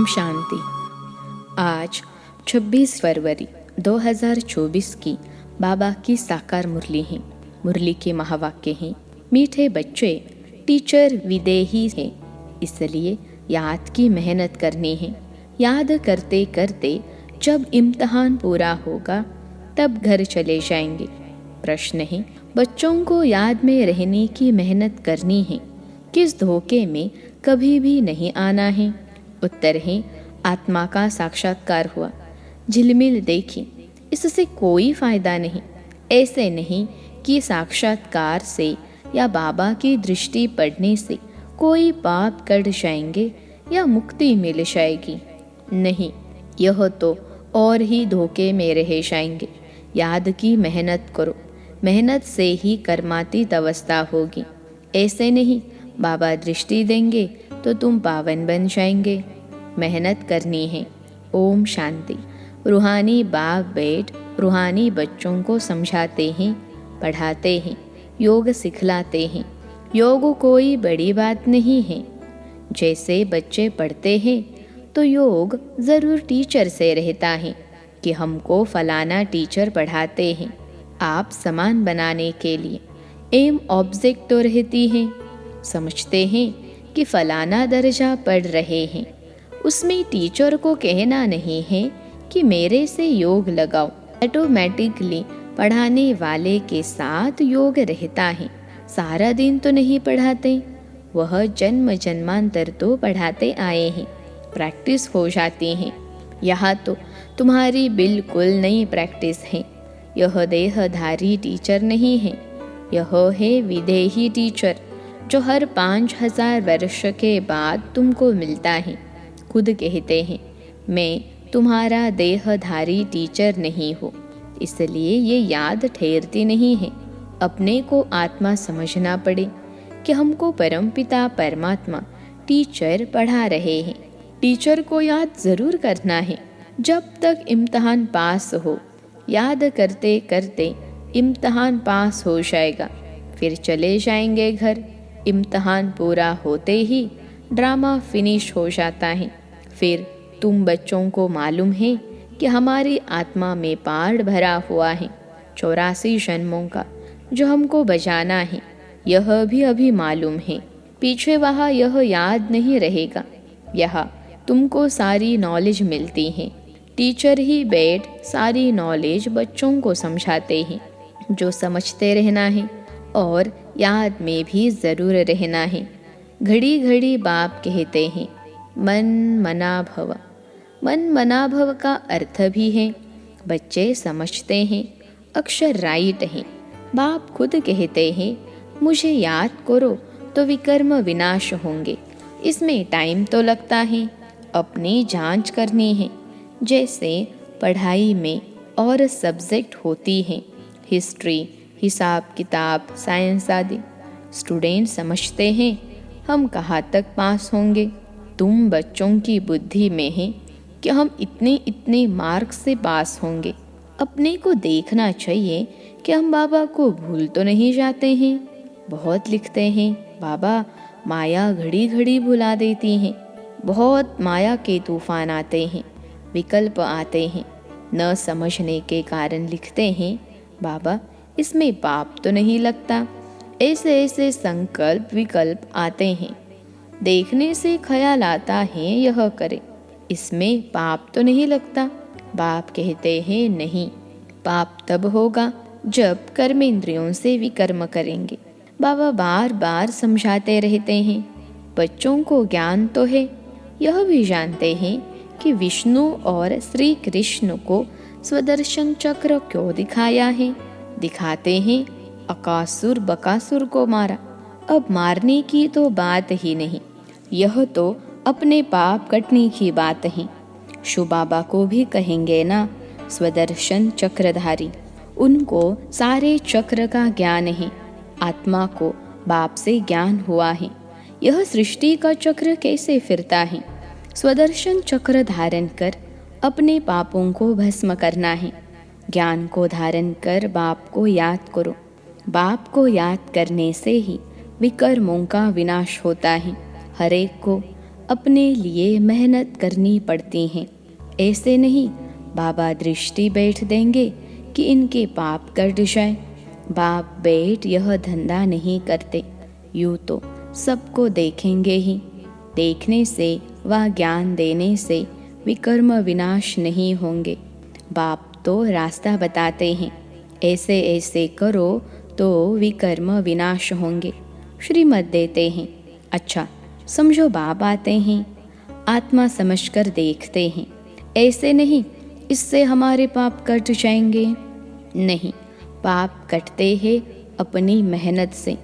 शांति। आज 26 फरवरी 2024 की बाबा की साकार मुरली है। मुरली के महावाक्य हैं, मीठे बच्चे टीचर विदेही है, इसलिए याद की मेहनत करनी है। याद करते करते जब इम्तहान पूरा होगा तब घर चले जाएंगे। प्रश्न है, बच्चों को याद में रहने की मेहनत करनी है, किस धोखे में कभी भी नहीं आना है। उत्तर है, आत्मा का साक्षात्कार हुआ, झिलमिल देखी, इससे कोई फायदा नहीं। ऐसे नहीं कि साक्षात्कार से या बाबा की दृष्टि पड़ने से कोई पाप कट जाएंगे या मुक्ति मिल जाएगी। नहीं, यह तो और ही धोखे में रह जाएंगे। याद की मेहनत करो, मेहनत से ही कर्मातीत अवस्था होगी। ऐसे नहीं बाबा दृष्टि देंगे तो तुम पावन बन जाएंगे। मेहनत करनी है। ओम शांति। रूहानी बाप बैठ रूहानी बच्चों को समझाते हैं, पढ़ाते हैं, योग सिखलाते हैं। योग कोई बड़ी बात नहीं है। जैसे बच्चे पढ़ते हैं तो योग ज़रूर टीचर से रहता है कि हमको फलाना टीचर पढ़ाते हैं। आप समान बनाने के लिए एम ऑब्जेक्ट तो रहती है। समझते हैं कि फलाना दर्जा पढ़ रहे हैं, उसमें टीचर को कहना नहीं है कि मेरे से योग लगाओ। ऑटोमेटिकली पढ़ाने वाले के साथ योग रहता है। सारा दिन तो नहीं पढ़ाते, वह जन्म जन्मांतर तो पढ़ाते आए हैं, प्रैक्टिस हो जाती है। यहाँ तो तुम्हारी बिल्कुल नई प्रैक्टिस है। यह देहधारी टीचर नहीं है, यह है विदेही टीचर जो हर 5000 वर्ष के बाद तुमको मिलता है। खुद कहते हैं, मैं तुम्हारा देहधारी टीचर नहीं हूँ, इसलिए ये याद ठहरती नहीं है। अपने को आत्मा समझना पड़े कि हमको परमपिता परमात्मा टीचर पढ़ा रहे हैं। टीचर को याद ज़रूर करना है जब तक इम्तहान पास हो। याद करते करते इम्तहान पास हो जाएगा, फिर चले जाएंगे घर। इम्तहान पूरा होते ही ड्रामा फिनिश हो जाता है। फिर तुम बच्चों को मालूम है कि हमारी आत्मा में पार्ट भरा हुआ है 84 जन्मों का, जो हमको बजाना है। यह भी अभी मालूम है, पीछे वहाँ यह याद नहीं रहेगा। यहाँ तुमको सारी नॉलेज मिलती है। टीचर ही बैठ सारी नॉलेज बच्चों को समझाते हैं, जो समझते रहना है और याद में भी ज़रूर रहना है। घड़ी घड़ी बाप कहते हैं, मन मना भव। मन मना भव का अर्थ भी है, बच्चे समझते हैं, अक्षर राइट है। बाप खुद कहते हैं, मुझे याद करो तो विकर्म विनाश होंगे। इसमें टाइम तो लगता है, अपनी जांच करनी है। जैसे पढ़ाई में और सब्जेक्ट होती हैं, हिस्ट्री, हिसाब किताब, साइंस आदि। स्टूडेंट समझते हैं हम कहाँ तक पास होंगे। तुम बच्चों की बुद्धि में है कि हम इतने इतने मार्क्स से पास होंगे। अपने को देखना चाहिए कि हम बाबा को भूल तो नहीं जाते हैं। बहुत लिखते हैं, बाबा माया घड़ी घड़ी भुला देती हैं। बहुत माया के तूफान आते हैं, विकल्प आते हैं। न समझने के कारण लिखते हैं, बाबा इसमें पाप तो नहीं लगता। ऐसे ऐसे संकल्प विकल्प आते हैं। देखने से ख्याल आता है यह करे, इसमें पाप तो नहीं लगता। बाप कहते हैं, नहीं, पाप तब होगा जब कर्मेंद्रियों से विकर्म करेंगे। बाबा बार बार समझाते रहते हैं। बच्चों को ज्ञान तो है, यह भी जानते हैं कि विष्णु और श्री कृष्ण को स्वदर्शन चक्र क्यों दिखाया है। दिखाते हैं, अकासुर बकासुर को मारा। अब मारने की तो बात ही नहीं, यह तो अपने पाप कटने की बात है। शु बाबा को भी कहेंगे ना, स्वदर्शन चक्रधारी। उनको सारे चक्र का ज्ञान है। आत्मा को बाप से ज्ञान हुआ है। यह सृष्टि का चक्र कैसे फिरता है। स्वदर्शन चक्र धारण कर अपने पापों को भस्म करना है। ज्ञान को धारण कर बाप को याद करो। बाप को याद करने से ही विकर्मों का विनाश होता है। हरेक को अपने लिए मेहनत करनी पड़ती हैं। ऐसे नहीं बाबा दृष्टि बैठ देंगे कि इनके पाप कट जाए। बाप बेट यह धंधा नहीं करते। यूँ तो सबको देखेंगे ही। देखने से व ज्ञान देने से विकर्म विनाश नहीं होंगे। बाप तो रास्ता बताते हैं, ऐसे ऐसे करो तो विकर्म विनाश होंगे। श्रीमत देते हैं। अच्छा समझो बाप आते हैं, आत्मा समझकर देखते हैं। ऐसे नहीं इससे हमारे पाप कट जाएंगे। नहीं, पाप कटते हैं अपनी मेहनत से।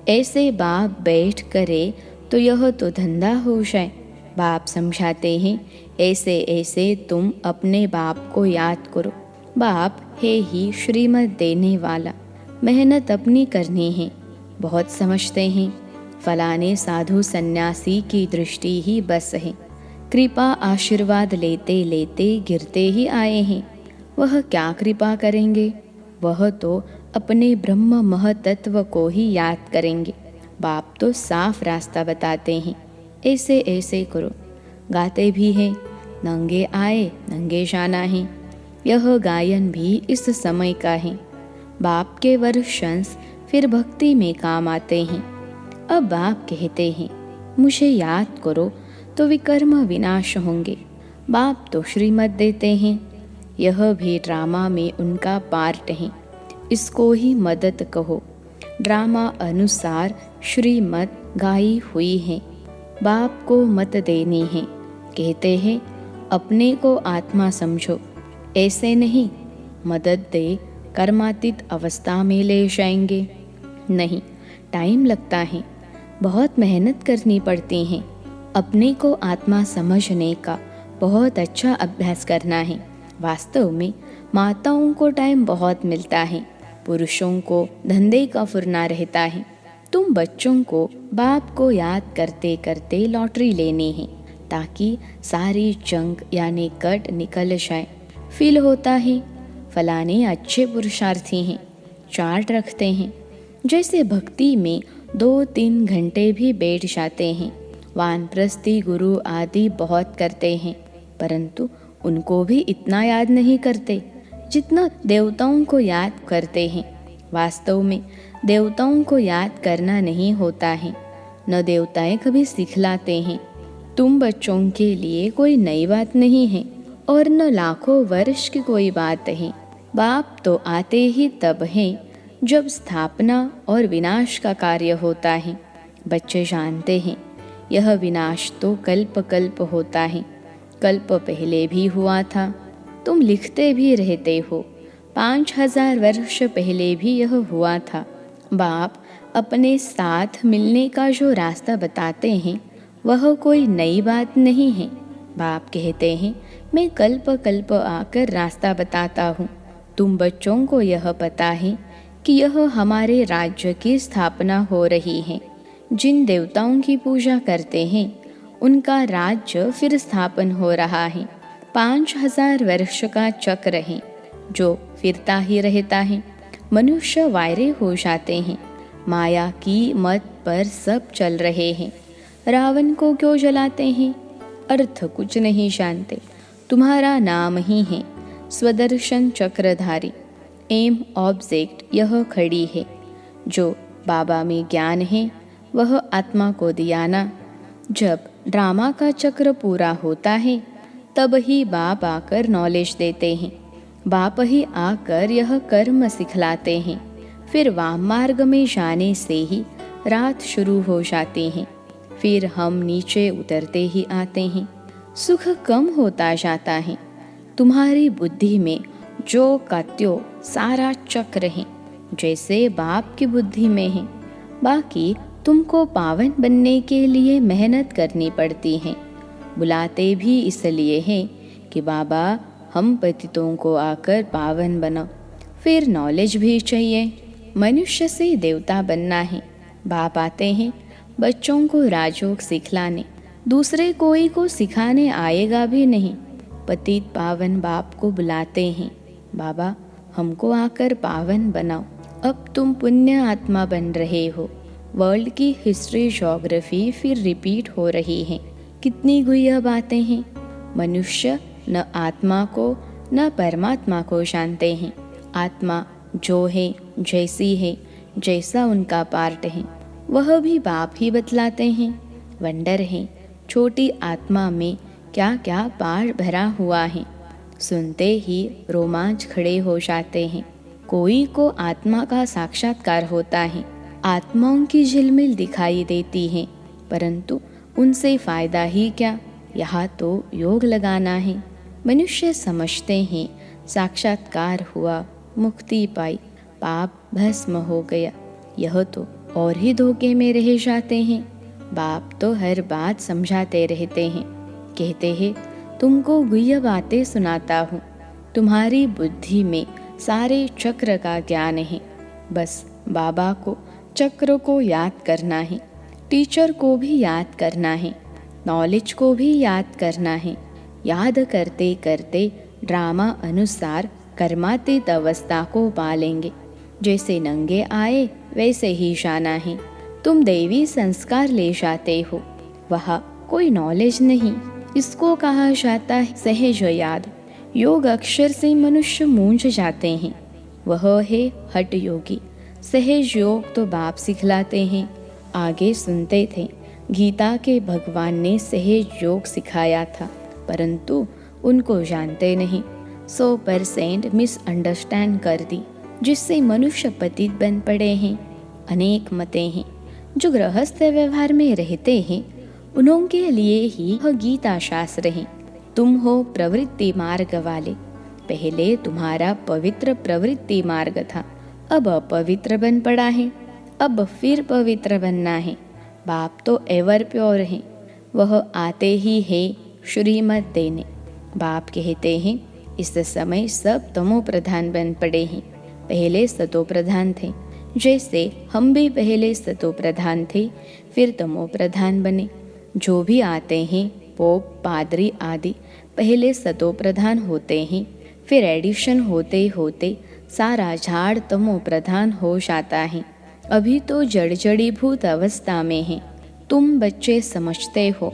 ऐसे बाप बैठ करे तो यह तो धंधा हो जाए। बाप समझाते हैं, ऐसे ऐसे तुम अपने बाप को याद करो। बाप है ही श्रीमत देने वाला। मेहनत अपनी करनी है। बहुत समझते हैं फलाने साधु सन्यासी की दृष्टि ही बस है। कृपा आशीर्वाद लेते लेते गिरते ही आए हैं। वह क्या कृपा करेंगे? वह तो अपने ब्रह्म महतत्व को ही याद करेंगे। बाप तो साफ रास्ता बताते हैं, ऐसे ऐसे करो। गाते भी हैं, नंगे आए नंगे जाना है। यह गायन भी इस समय का है। बाप के वर्षंस फिर भक्ति में काम आते हैं। अब बाप कहते हैं, मुझे याद करो तो विकर्म विनाश होंगे। बाप तो श्रीमत देते हैं। यह भी ड्रामा में उनका पार्ट है। इसको ही मदद कहो। ड्रामा अनुसार श्रीमत गाई हुई है। बाप को मत देनी है। कहते हैं अपने को आत्मा समझो। ऐसे नहीं मदद दे कर्मातीत अवस्था में ले जाएंगे। नहीं, टाइम लगता है, बहुत मेहनत करनी पड़ती है। अपने को आत्मा समझने का बहुत अच्छा अभ्यास करना है। वास्तव में माताओं को टाइम बहुत मिलता है, पुरुषों को धंधे का फुरना रहता है। तुम बच्चों को बाप को याद करते करते लॉटरी लेनी है, ताकि सारी जंग यानी कट निकल जाए। फील होता है फलाने अच्छे पुरुषार्थी हैं, चार्ट रखते हैं। जैसे भक्ति में 2-3 घंटे भी बैठ जाते हैं। वानप्रस्थी गुरु आदि बहुत करते हैं, परंतु उनको भी इतना याद नहीं करते जितना देवताओं को याद करते हैं। वास्तव में देवताओं को याद करना नहीं होता है, न देवताएं कभी सिखलाते हैं। तुम बच्चों के लिए कोई नई बात नहीं है और न लाखों वर्ष की कोई बात है। बाप तो आते ही तब हैं जब स्थापना और विनाश का कार्य होता है। बच्चे जानते हैं यह विनाश तो कल्प कल्प होता है। कल्प पहले भी हुआ था। तुम लिखते भी रहते हो 5000 वर्ष पहले भी यह हुआ था। बाप अपने साथ मिलने का जो रास्ता बताते हैं वह कोई नई बात नहीं है। बाप कहते हैं मैं कल्प कल्प आकर रास्ता बताता हूँ। तुम बच्चों को यह पता है कि यह हमारे राज्य की स्थापना हो रही है। जिन देवताओं की पूजा करते हैं उनका राज्य फिर स्थापन हो रहा है। 5000 वर्ष का चक्र है जो फिरता ही रहता है। मनुष्य वायरे हो जाते हैं। माया की मत पर सब चल रहे हैं। रावण को क्यों जलाते हैं? अर्थ कुछ नहीं जानते। तुम्हारा नाम ही है स्वदर्शन चक्रधारी। एम ऑब्जेक्ट यह खड़ी है। जो बाबा में ज्ञान है वह आत्मा को दिया ना। जब ड्रामा का चक्र पूरा होता है तब ही बाप आकर नॉलेज देते हैं। बाप ही आकर यह कर्म सिखलाते हैं। फिर वाम मार्ग में जाने से ही रात शुरू हो जाती है। फिर हम नीचे उतरते ही आते हैं। सुख कम होता जाता है। तुम्हारी बुद्धि में जो का त्यो सारा चक्र है, जैसे बाप की बुद्धि में है। बाकी तुमको पावन बनने के लिए मेहनत करनी पड़ती है। बुलाते भी इसलिए हैं कि बाबा हम पतितों को आकर पावन बनाओ। फिर नॉलेज भी चाहिए। मनुष्य से देवता बनना है। बाप आते हैं बच्चों को राजयोग सिखलाने। दूसरे कोई को सिखाने आएगा भी नहीं। पतित पावन बाप को बुलाते हैं, बाबा हमको आकर पावन बनाओ। अब तुम पुण्य आत्मा बन रहे हो। वर्ल्ड की हिस्ट्री ज्योग्राफी फिर रिपीट हो रही है। कितनी गुह्य बातें हैं। मनुष्य न आत्मा को न परमात्मा को जानते हैं। आत्मा जो है, जैसी है, जैसा उनका पार्ट है, वह भी बाप ही बतलाते हैं। वंडर है, छोटी आत्मा में क्या क्या पार भरा हुआ है। सुनते ही रोमांच खड़े हो जाते हैं। कोई को आत्मा का साक्षात्कार होता है। आत्माओं की झिलमिल दिखाई देती है, परंतु उनसे फायदा ही क्या। यहाँ तो योग लगाना है। मनुष्य समझते हैं साक्षात्कार हुआ, मुक्ति पाई, पाप भस्म हो गया। यह तो और ही धोखे में रह जाते हैं। बाप तो हर बात समझाते रहते हैं। कहते हैं तुमको गुह्य बातें सुनाता हूँ। तुम्हारी बुद्धि में सारे चक्र का ज्ञान है। बस बाबा को, चक्र को याद करना है। टीचर को भी याद करना है। नॉलेज को भी याद करना है। याद करते करते ड्रामा अनुसार कर्मातीत अवस्था को पालेंगे। जैसे नंगे आए वैसे ही जाना है। तुम दैवी संस्कार ले जाते हो, वह कोई नॉलेज नहीं। इसको कहा जाता है सहज याद। योग अक्षर से मनुष्य मूंझ जाते हैं। वह है हठ योगी। सहज योग तो बाप सिखलाते हैं। आगे सुनते थे, गीता के भगवान ने सहज योग सिखाया था, परंतु उनको जानते नहीं। 100% मिसअंडरस्टैंड कर दी, जिससे मनुष्य पतित बन पड़े हैं। अनेक मतें हैं। जो गृहस्थ व्यवहार में रहते हैं, उनके लिए ही यह गीता शास्त्र है। तुम हो प्रवृत्ति मार्ग वाले। पहले तुम्हारा पवित्र प्रवृत्ति मार्ग था, अब अपवित्र बन पड़ा है। अब फिर पवित्र बनना है। बाप तो एवर प्योर है। वह आते ही है श्रीमत देने। बाप कहते हैं इस समय सब तमो प्रधान बन पड़े हैं। पहले सतो प्रधान थे। जैसे हम भी पहले सतो प्रधान थे, फिर तमो प्रधान बने। जो भी आते हैं पोप, पादरी आदि पहले सतो प्रधान होते हैं, फिर एडिशन होते होते सारा झाड़ तमो प्रधान हो जाता है। अभी तो जड़जड़ीभूत अवस्था में है। तुम बच्चे समझते हो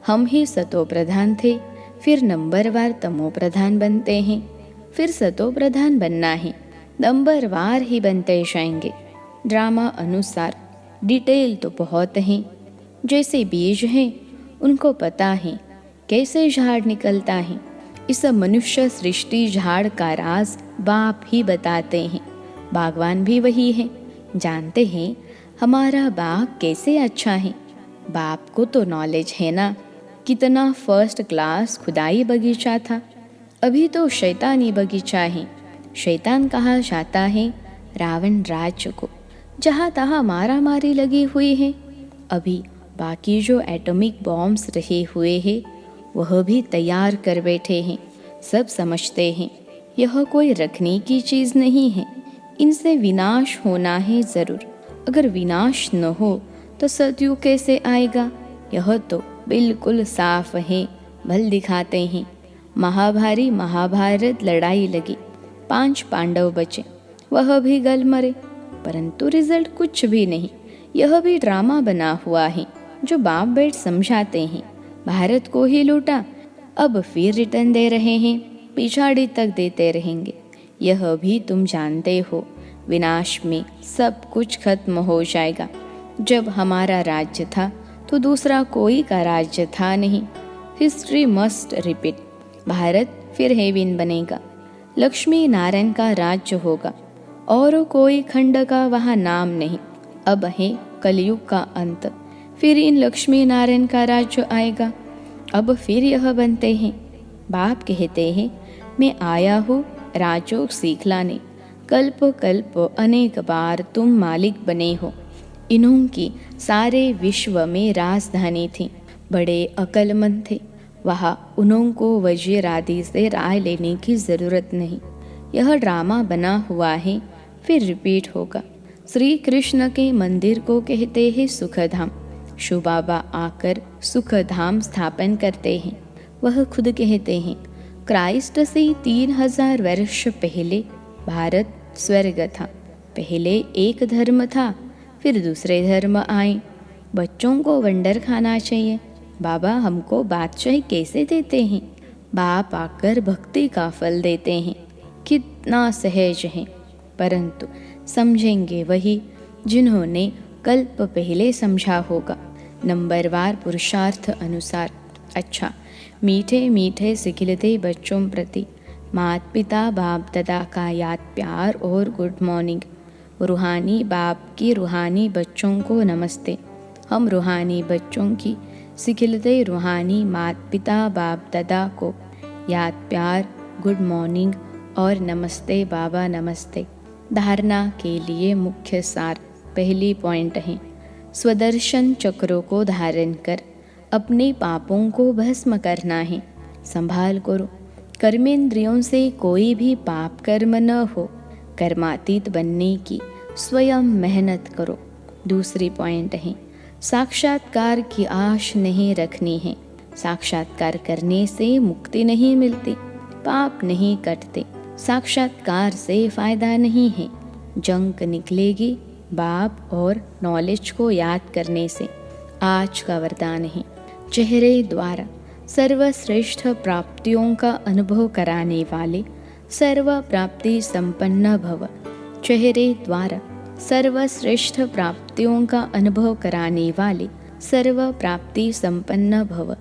हम ही सतो प्रधान थे, फिर नंबरवार तमो प्रधान बनते हैं। फिर सतो प्रधान बनना है, नंबरवार ही बनते जाएंगे। ड्रामा अनुसार डिटेल तो बहुत हैं। जैसे बीज हैं, उनको पता है कैसे झाड़ निकलता है। इस मनुष्य सृष्टि झाड़ का राज बाप ही बताते हैं। बागवान भी वही है। जानते हैं हमारा बाग कैसे अच्छा है। बाप को तो नॉलेज है ना। कितना फर्स्ट क्लास खुदाई बगीचा था। अभी तो शैतानी बगीचा है। शैतान कहा जाता है रावण राज्य को, जहाँ तहाँ मारा मारी लगी हुई है। अभी बाकी जो एटॉमिक बॉम्ब्स रहे हुए हैं, वह भी तैयार कर बैठे हैं। सब समझते हैं यह कोई रखने की चीज़ नहीं है। इनसे विनाश होना है ज़रूर। अगर विनाश न हो तो सतयुग कैसे आएगा। यह तो बिल्कुल साफ है। भल दिखाते हैं। महाभारी महाभारत लड़ाई लगी, 5 पांडव बचे, वह भी गल मरे, परंतु रिजल्ट कुछ भी नहीं। यह भी ड्रामा बना हुआ है जो बाप बेट समझाते हैं। भारत को ही लूटा, अब फिर रिटर्न दे रहे हैं, पिछाड़ी तक देते रहेंगे। यह भी तुम जानते हो विनाश में सब कुछ खत्म हो जाएगा। जब हमारा राज्य था तो दूसरा कोई का राज्य था नहीं। History must repeat. भारत फिर हेविन बनेगा। लक्ष्मी नारायण का राज्य होगा और कोई खंड का वहाँ नाम नहीं। अब है कलयुग का अंत, फिर इन लक्ष्मी नारायण का राज्य आएगा। अब फिर यह बनते हैं। बाप कहते हैं मैं आया हूँ राजयोग सीखलाने। कल्प कल्प अनेक बार तुम मालिक बने हो। इन्हों की सारे विश्व में राजधानी थी। बड़े अक्लमंद थे। वहाँ उन्हों को वजीर आदि से राय लेने की ज़रूरत नहीं। यह ड्रामा बना हुआ है, फिर रिपीट होगा। श्री कृष्ण के मंदिर को कहते हैं सुखधाम। शिव बाबा आकर सुखधाम स्थापन करते हैं। वह खुद कहते हैं क्राइस्ट से 3000 वर्ष पहले भारत स्वर्ग था। पहले एक धर्म था, फिर दूसरे धर्म आए। बच्चों को वंडर खाना चाहिए। बाबा हमको बादशाही कैसे देते हैं? बाप आकर भक्ति का फल देते हैं। कितना सहज है, परंतु समझेंगे वही जिन्होंने कल्प पहले समझा होगा, नंबरवार पुरुषार्थ अनुसार। अच्छा, मीठे मीठे सिखिलते बच्चों प्रति माता पिता बाप दादा का याद प्यार और गुड मॉर्निंग। रूहानी बाप की रूहानी बच्चों को नमस्ते। हम रूहानी बच्चों की सिखिलते रूहानी माता पिता बाप दादा को याद प्यार, गुड मॉर्निंग और नमस्ते बाबा नमस्ते। धारणा के लिए मुख्य सार पहली पॉइंट है, स्वदर्शन चक्रों को धारण कर अपने पापों को भस्म करना है। संभाल करो, कर्मेंद्रियों से कोई भी पाप कर्म न हो। कर्मातीत बनने की स्वयं मेहनत करो। दूसरी पॉइंट है, साक्षात्कार की आश नहीं रखनी है। साक्षात्कार करने से मुक्ति नहीं मिलती, पाप नहीं कटते। साक्षात्कार से फायदा नहीं है, जंक निकलेगी बाप और नॉलेज को याद करने से। आज का वरदान है, चेहरे द्वारा सर्वश्रेष्ठ प्राप्तियों का अनुभव कराने वाले सर्व प्राप्ति संपन्न भव। चेहरे द्वारा सर्वश्रेष्ठ प्राप्तियों का अनुभव कराने वाले सर्व प्राप्ति संपन्न भव।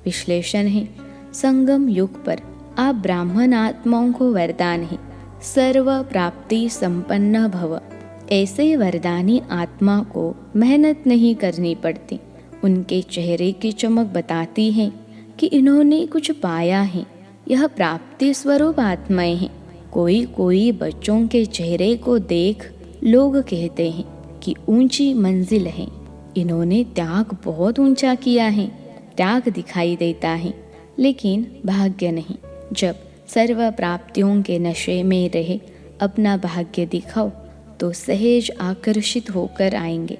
विश्लेषण है, संगम युग पर आप ब्राह्मण आत्माओं को वरदान है, सर्व प्राप्ति संपन्न भव। ऐसे वरदानी आत्मा को मेहनत नहीं करनी पड़ती। उनके चेहरे की चमक बताती है कि इन्होंने कुछ पाया है। यह प्राप्ति स्वरूप आत्माएं हैं। कोई कोई बच्चों के चेहरे को देख लोग कहते हैं कि ऊंची मंजिल है, इन्होंने त्याग बहुत ऊंचा किया है। त्याग दिखाई देता है, लेकिन भाग्य नहीं। जब सर्व प्राप्तियों के नशे में रहे अपना भाग्य दिखाओ तो सहज आकर्षित होकर आएंगे।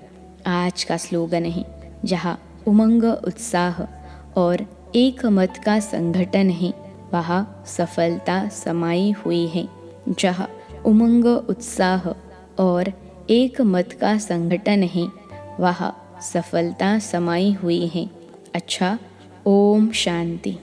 आज का स्लोगन है, जहाँ उमंग उत्साह और एक मत का संगठन है वहाँ सफलता समाई हुई है। जहाँ उमंग उत्साह और एक मत का संगठन है वहाँ सफलता समाई हुई है। अच्छा, ओम शांति।